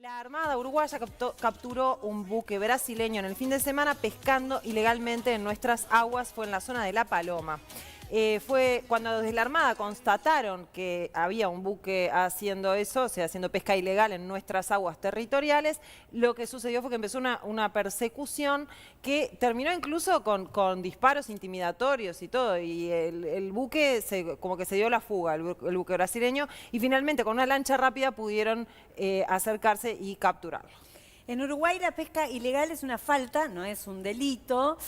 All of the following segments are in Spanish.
La Armada Uruguaya capturó un buque brasileño en el fin de semana pescando ilegalmente en nuestras aguas, fue en la zona de La Paloma. Fue cuando desde la Armada constataron que había un buque haciendo eso, o sea, haciendo pesca ilegal en nuestras aguas territoriales, lo que sucedió fue que empezó una persecución que terminó incluso con disparos intimidatorios y todo, y el buque como que se dio la fuga, el buque brasileño, y finalmente con una lancha rápida pudieron acercarse y capturarlo. En Uruguay la pesca ilegal es una falta, no es un delito,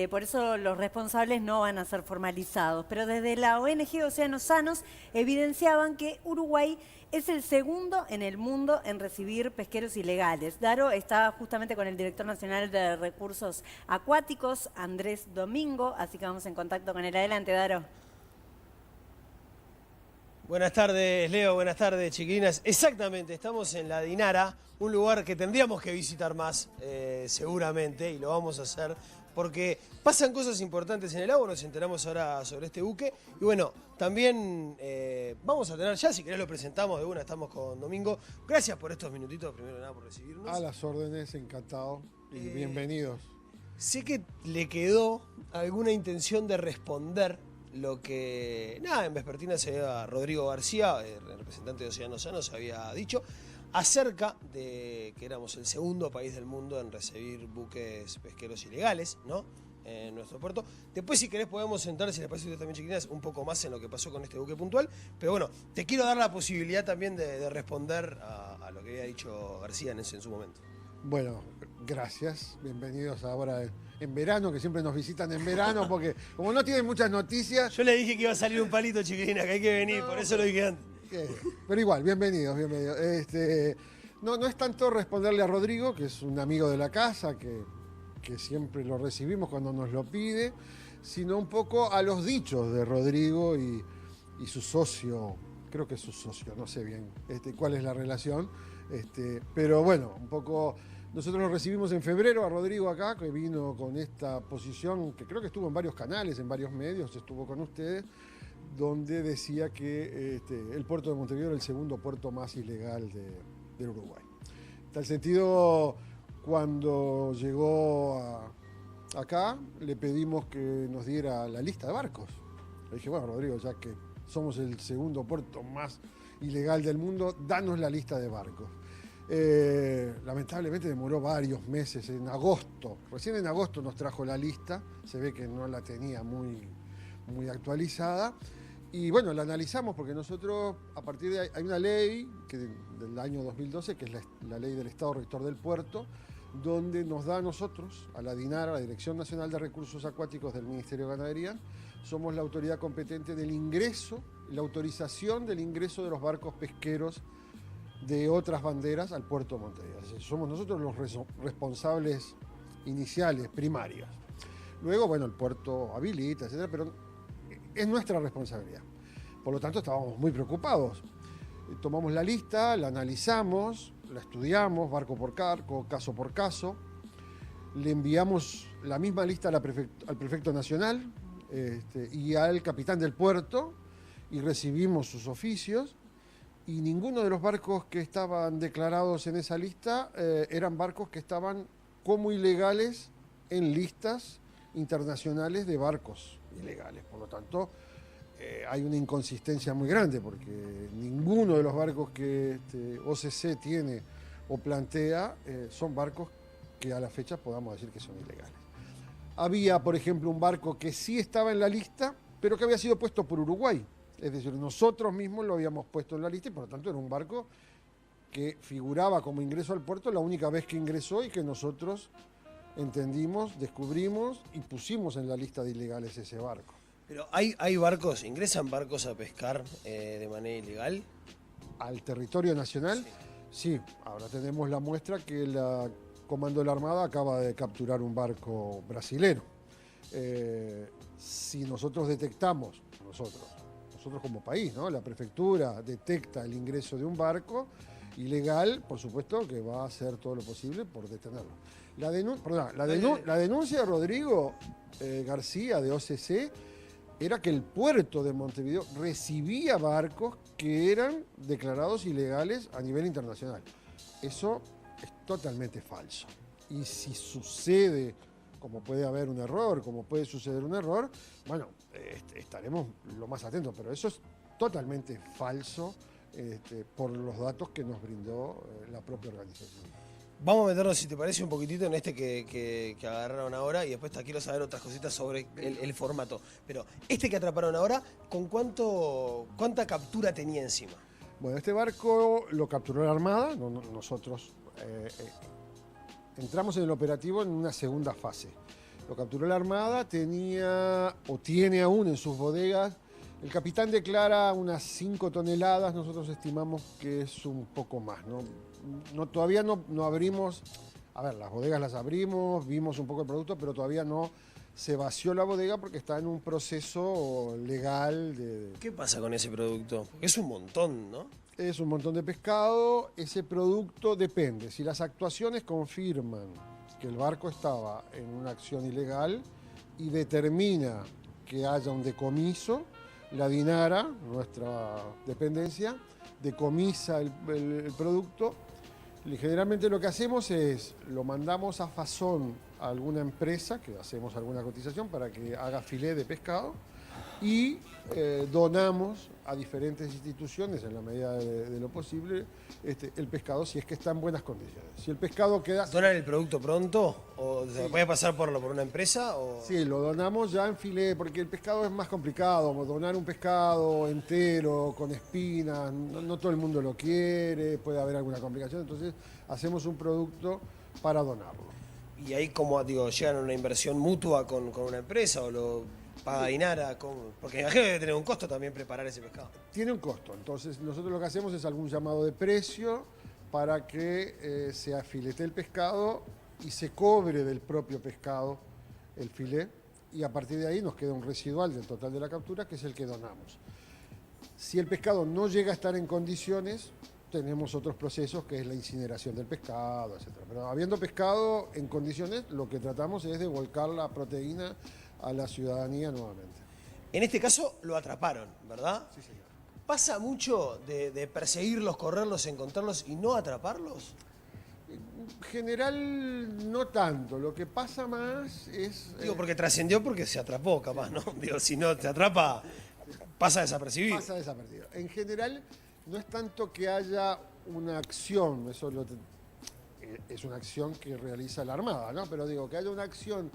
por eso los responsables no van a ser formalizados. Pero desde la ONG Océanos Sanos evidenciaban que Uruguay es el segundo en el mundo en recibir pesqueros ilegales. Daro está justamente con el director nacional de Recursos Acuáticos, Andrés Domingo, así que vamos en contacto con él. Adelante, Daro. Buenas tardes, Leo. Buenas tardes, chiquilinas. Exactamente, estamos en la Dinara, un lugar que tendríamos que visitar más, seguramente, y lo vamos a hacer porque pasan cosas importantes en el agua. Nos enteramos ahora sobre este buque. Y bueno, también vamos a tener ya, si querés lo presentamos de una, estamos con Domingo. Gracias por estos minutitos, primero de nada, por recibirnos. A las órdenes, encantado y bienvenidos. Sé que le quedó alguna intención de responder lo que, nada, en Vespertina Rodrigo García, el representante de Océanos Sanos, había dicho acerca de que éramos el segundo país del mundo en recibir buques pesqueros ilegales, ¿no?, en nuestro puerto. Después, si querés, podemos sentar, si les parece a ustedes también, chiquilinas, un poco más en lo que pasó con este buque puntual. Pero bueno, te quiero dar la posibilidad también de responder a lo que había dicho García en su momento. Bueno, gracias. Bienvenidos ahora en verano, que siempre nos visitan en verano, porque como no tienen muchas noticias... Yo le dije que iba a salir un palito, chiquilina, que hay que venir, no, por eso lo dije antes. Pero igual, bienvenidos. No es tanto responderle a Rodrigo, que es un amigo de la casa, que siempre lo recibimos cuando nos lo pide, sino un poco a los dichos de Rodrigo y su socio, creo que es su socio, no sé bien cuál es la relación, pero bueno, un poco... Nosotros lo recibimos en febrero a Rodrigo acá, que vino con esta posición, que creo que estuvo en varios canales, en varios medios, estuvo con ustedes, donde decía que el puerto de Montevideo era el segundo puerto más ilegal del Uruguay. En tal sentido, cuando llegó acá, le pedimos que nos diera la lista de barcos. Le dije, bueno, Rodrigo, ya que somos el segundo puerto más ilegal del mundo, danos la lista de barcos. Lamentablemente demoró varios meses, en agosto, recién en agosto nos trajo la lista, se ve que no la tenía muy actualizada, y bueno, la analizamos porque nosotros, a partir de ahí, hay una ley del año 2012, que es la ley del Estado Rector del Puerto, donde nos da a nosotros, a la DINARA, la Dirección Nacional de Recursos Acuáticos del Ministerio de Ganadería, somos la autoridad competente del ingreso, la autorización del ingreso de los barcos pesqueros de otras banderas al puerto de Montevideo. Somos nosotros los responsables iniciales, primarios. Luego, bueno, el puerto habilita, etcétera, pero es nuestra responsabilidad. Por lo tanto, estábamos muy preocupados. Tomamos la lista, la analizamos, la estudiamos, barco por barco, caso por caso. Le enviamos la misma lista al prefecto nacional y al capitán del puerto y recibimos sus oficios. Y ninguno de los barcos que estaban declarados en esa lista eran barcos que estaban como ilegales en listas internacionales de barcos ilegales. Por lo tanto, hay una inconsistencia muy grande porque ninguno de los barcos que OCC tiene o plantea son barcos que a la fecha podamos decir que son ilegales. Había, por ejemplo, un barco que sí estaba en la lista, pero que había sido puesto por Uruguay. Es decir, nosotros mismos lo habíamos puesto en la lista y por lo tanto era un barco que figuraba como ingreso al puerto la única vez que ingresó y que nosotros entendimos, descubrimos y pusimos en la lista de ilegales ese barco. Pero hay barcos, ¿ingresan barcos a pescar de manera ilegal? ¿Al territorio nacional? Sí. Ahora tenemos la muestra que el Comando de la Armada acaba de capturar un barco brasilero. Si nosotros detectamos, nosotros como país, ¿no?, la prefectura detecta el ingreso de un barco ilegal, por supuesto que va a hacer todo lo posible por detenerlo. La denuncia de Rodrigo García de OCC era que el puerto de Montevideo recibía barcos que eran declarados ilegales a nivel internacional. Eso es totalmente falso. Y si sucede, como puede haber un error, como puede suceder un error, bueno, estaremos lo más atentos, pero eso es totalmente falso por los datos que nos brindó la propia organización. Vamos a meternos, si te parece, un poquitito en este que agarraron ahora y después te quiero saber otras cositas sobre el formato. Pero este que atraparon ahora, ¿con cuánta captura tenía encima? Bueno, este barco lo capturó la Armada, nosotros entramos en el operativo en una segunda fase. Lo capturó la Armada, tenía o tiene aún en sus bodegas. El capitán declara unas 5 toneladas, nosotros estimamos que es un poco más, ¿no? Todavía no abrimos, a ver, las bodegas las abrimos, vimos un poco el producto, pero todavía no se vació la bodega porque está en un proceso legal de... ¿Qué pasa con ese producto? Porque es un montón, ¿no? Es un montón de pescado, ese producto depende. Si las actuaciones confirman que el barco estaba en una acción ilegal y determina que haya un decomiso, la DINARA, nuestra dependencia, decomisa el producto. Y generalmente lo que hacemos es, lo mandamos a Fasón a alguna empresa, que hacemos alguna cotización para que haga filé de pescado, y donamos a diferentes instituciones, en la medida de lo posible, el pescado, si es que está en buenas condiciones. Si el pescado queda... ¿Donan el producto pronto? ¿O se puede pasar por una empresa? O... Sí, lo donamos ya en filé, porque el pescado es más complicado. Donar un pescado entero, con espinas, no todo el mundo lo quiere, puede haber alguna complicación, entonces hacemos un producto para donarlo. Y ahí, como digo, llegan a una inversión mutua con una empresa o lo paga DINARA, porque me imagino que debe tener un costo también preparar ese pescado. Tiene un costo, entonces nosotros lo que hacemos es algún llamado de precio para que se afilete el pescado y se cobre del propio pescado el filé, y a partir de ahí nos queda un residual del total de la captura, que es el que donamos. Si el pescado no llega a estar en condiciones, tenemos otros procesos, que es la incineración del pescado, etc. Pero habiendo pescado en condiciones, lo que tratamos es de volcar la proteína a la ciudadanía nuevamente. En este caso lo atraparon, ¿verdad? Sí, señor. ¿Pasa mucho de perseguirlos, correrlos, encontrarlos y no atraparlos? En general, no tanto. Lo que pasa más es... Digo, porque trascendió porque se atrapó, capaz, ¿no? Digo, si no te atrapa, pasa desapercibido. Pasa desapercibido. En general, no es tanto que haya una acción, eso es una acción que realiza la Armada, ¿no? Pero digo, que haya una acción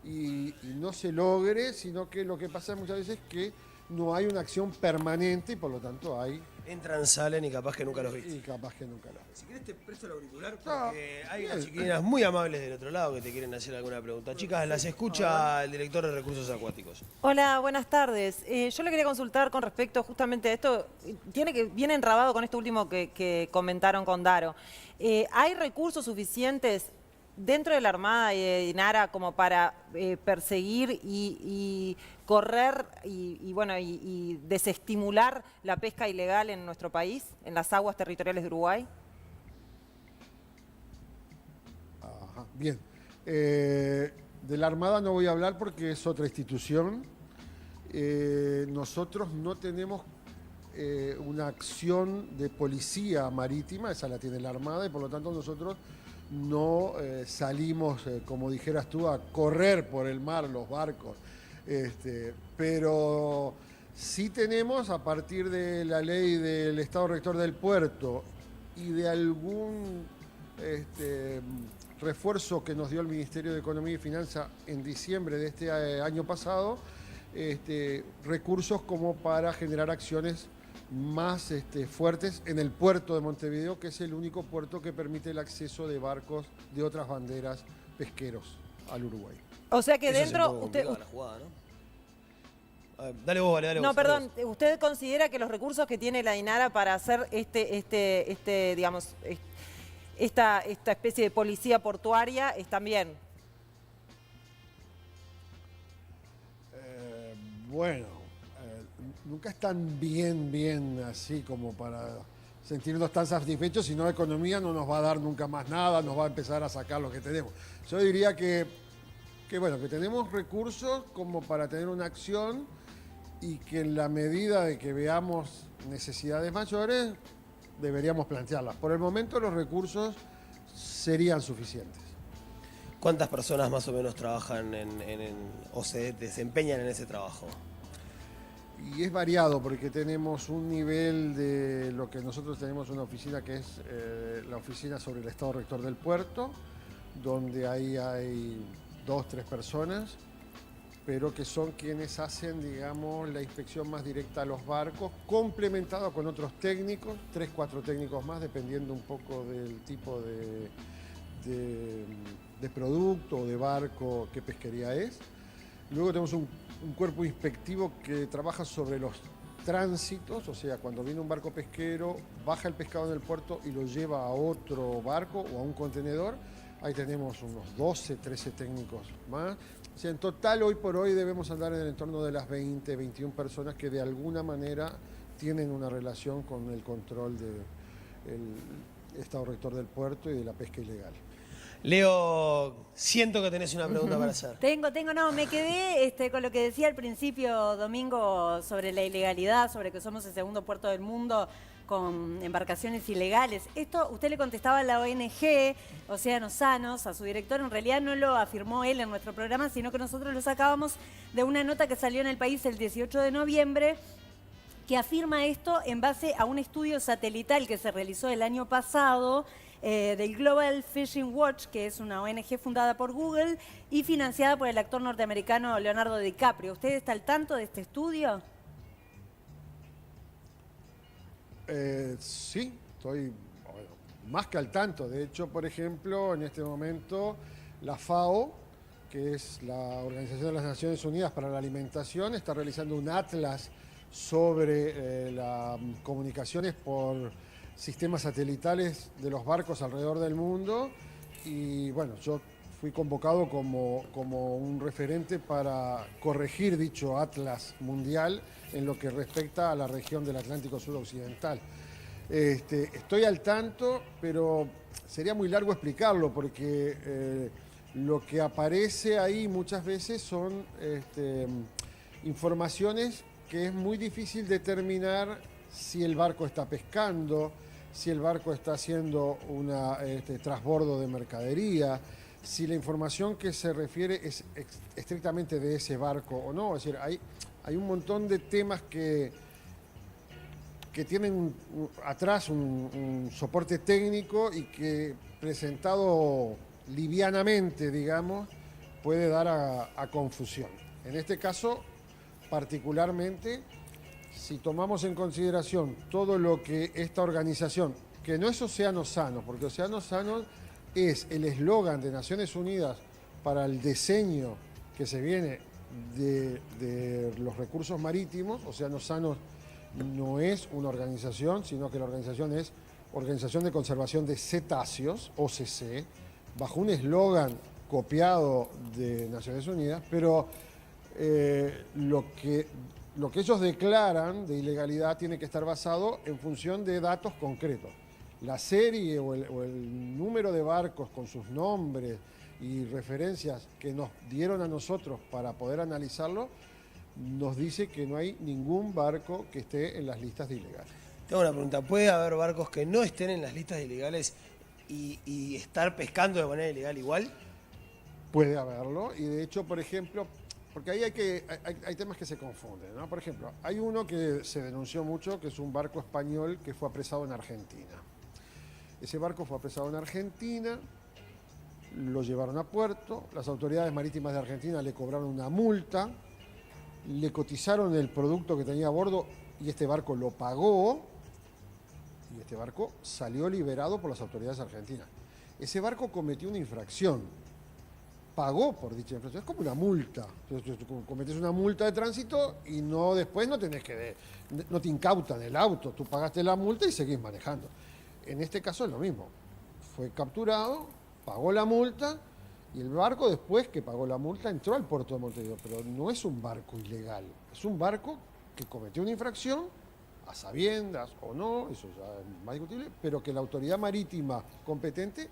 y no se logre, sino que lo que pasa muchas veces es que no hay una acción permanente y por lo tanto hay... Entran, salen y capaz que nunca los viste. Y capaz que nunca los viste. Si querés te presto el auricular porque hay unas chiquilinas muy amables del otro lado que te quieren hacer alguna pregunta. Chicas, las escucha el director de Recursos Acuáticos. Hola, buenas tardes. Yo le quería consultar con respecto justamente a esto, viene enrabado con esto último que comentaron con Daro. ¿Hay recursos suficientes dentro de la Armada y de DINARA como para perseguir y correr y desestimular la pesca ilegal en nuestro país, en las aguas territoriales de Uruguay? Ajá, bien. De la Armada no voy a hablar porque es otra institución. Nosotros no tenemos una acción de policía marítima, esa la tiene la Armada, y por lo tanto nosotros no salimos, como dijeras tú, a correr por el mar los barcos. Pero sí tenemos, a partir de la ley del Estado Rector del Puerto y de algún refuerzo que nos dio el Ministerio de Economía y Finanzas en diciembre de este año pasado, recursos como para generar acciones más fuertes en el puerto de Montevideo, que es el único puerto que permite el acceso de barcos de otras banderas pesqueros al Uruguay. O sea que Eso dentro... es un poco complicado la jugada, ¿no? A ver, dale vos, dale No, vos. perdón, ¿usted considera que los recursos que tiene la DINARA para hacer digamos, esta especie de policía portuaria están bien? Bueno, nunca están bien así como para sentirnos tan satisfechos, si no la economía no nos va a dar nunca más nada, nos va a empezar a sacar lo que tenemos. Yo diría que tenemos recursos como para tener una acción y que en la medida de que veamos necesidades mayores, deberíamos plantearlas. Por el momento los recursos serían suficientes. ¿Cuántas personas más o menos trabajan o se desempeñan en ese trabajo? Y es variado porque tenemos un nivel de lo que nosotros tenemos una oficina que es la oficina sobre el Estado Rector del Puerto, donde ahí hay 2, 3 personas, pero que son quienes hacen, digamos, la inspección más directa a los barcos, complementado con otros técnicos, 3, 4 técnicos más, dependiendo un poco del tipo de producto o de barco, qué pesquería es. Luego tenemos un cuerpo inspectivo que trabaja sobre los tránsitos, o sea, cuando viene un barco pesquero, baja el pescado en el puerto y lo lleva a otro barco o a un contenedor. Ahí tenemos unos 12, 13 técnicos más. O sea, en total, hoy por hoy debemos andar en el entorno de las 20, 21 personas que de alguna manera tienen una relación con el control del Estado Rector del Puerto y de la pesca ilegal. Leo, siento que tenés una pregunta para hacer. No, me quedé con lo que decía al principio, Domingo, sobre la ilegalidad, sobre que somos el segundo puerto del mundo con embarcaciones ilegales. Esto usted le contestaba a la ONG Océanos Sanos, a su director, en realidad no lo afirmó él en nuestro programa, sino que nosotros lo sacábamos de una nota que salió en El País el 18 de noviembre, que afirma esto en base a un estudio satelital que se realizó el año pasado del Global Fishing Watch, que es una ONG fundada por Google y financiada por el actor norteamericano Leonardo DiCaprio. ¿Usted está al tanto de este estudio? Sí, estoy más que al tanto. De hecho, por ejemplo, en este momento la FAO, que es la Organización de las Naciones Unidas para la Alimentación, está realizando un atlas sobre las comunicaciones por sistemas satelitales de los barcos alrededor del mundo. Y bueno, yo fui convocado como un referente para corregir dicho atlas mundial en lo que respecta a la región del Atlántico Suroccidental. Estoy al tanto, pero sería muy largo explicarlo porque lo que aparece ahí muchas veces son informaciones que es muy difícil determinar si el barco está pescando, si el barco está haciendo un transbordo de mercadería, si la información que se refiere es estrictamente de ese barco o no. Es decir, hay un montón de temas que tienen atrás un soporte técnico y que presentado livianamente, digamos, puede dar a confusión. En este caso, particularmente, si tomamos en consideración todo lo que esta organización, que no es Océanos Sanos, porque Océanos Sanos es el eslogan de Naciones Unidas para el diseño que se viene de los recursos marítimos. Océanos Sanos no es una organización, sino que la organización es Organización de Conservación de Cetáceos, OCC, bajo un eslogan copiado de Naciones Unidas, pero lo que ellos declaran de ilegalidad tiene que estar basado en función de datos concretos. La serie o el número de barcos con sus nombres y referencias que nos dieron a nosotros para poder analizarlo, nos dice que no hay ningún barco que esté en las listas de ilegales. Tengo una pregunta, ¿puede haber barcos que no estén en las listas de ilegales y estar pescando de manera ilegal igual? Puede haberlo, y de hecho, por ejemplo, porque ahí hay temas que se confunden, ¿no? Por ejemplo, hay uno que se denunció mucho, que es un barco español que fue apresado en Argentina. Ese barco fue apresado en Argentina, lo llevaron a puerto, las autoridades marítimas de Argentina le cobraron una multa, le cotizaron el producto que tenía a bordo y este barco lo pagó y este barco salió liberado por las autoridades argentinas. Ese barco cometió una infracción, pagó por dicha infracción, es como una multa. Entonces, cometes una multa de tránsito y después no te incautan el auto, tú pagaste la multa y seguís manejando. En este caso es lo mismo, fue capturado, pagó la multa y el barco después que pagó la multa entró al puerto de Montevideo, pero no es un barco ilegal, es un barco que cometió una infracción, a sabiendas o no, eso ya es más discutible, pero que la autoridad marítima competente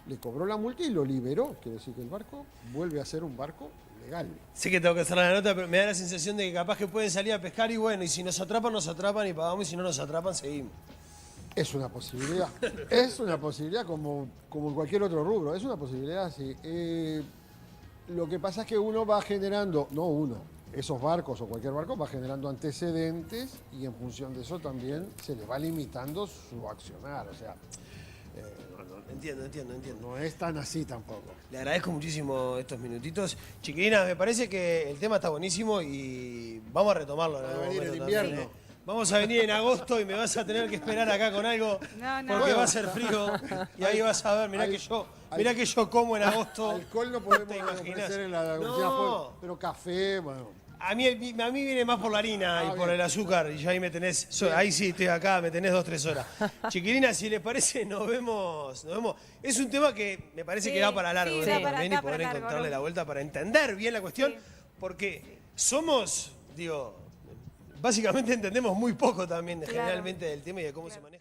le cobró la multa y lo liberó, quiere decir que el barco vuelve a ser un barco legal. Sé que tengo que cerrar la nota, pero me da la sensación de que capaz que pueden salir a pescar y bueno, y si nos atrapan y pagamos, y si no nos atrapan, seguimos. Es una posibilidad. Es una posibilidad como en cualquier otro rubro. Es una posibilidad, sí. Lo que pasa es que uno va generando, no uno, esos barcos o cualquier barco va generando antecedentes y en función de eso también se le va limitando su accionar. O sea, Entiendo. no es tan así tampoco. Le agradezco muchísimo estos minutitos. Chiquilina, me parece que el tema está buenísimo y vamos a retomarlo. Va a algún venir el momento invierno. también, ¿eh? Vamos a venir en agosto y me vas a tener que esperar acá con algo porque va a ser frío y ahí vas a ver, mirá que yo como en agosto. Alcohol no ¿Te podemos imaginas? ofrecer en la No. pero café, bueno. A mí viene más por la harina y por bien. el azúcar y ya ahí me tenés, ahí sí estoy acá, me tenés 2-3 horas. Chiquilina, si les parece, nos vemos. Es un tema que me parece que da para largo, sí, ¿no? da para También acá, y poder para largo, encontrarle ¿no? la vuelta para entender bien la cuestión, porque somos, básicamente entendemos muy poco también generalmente del tema y de cómo se maneja.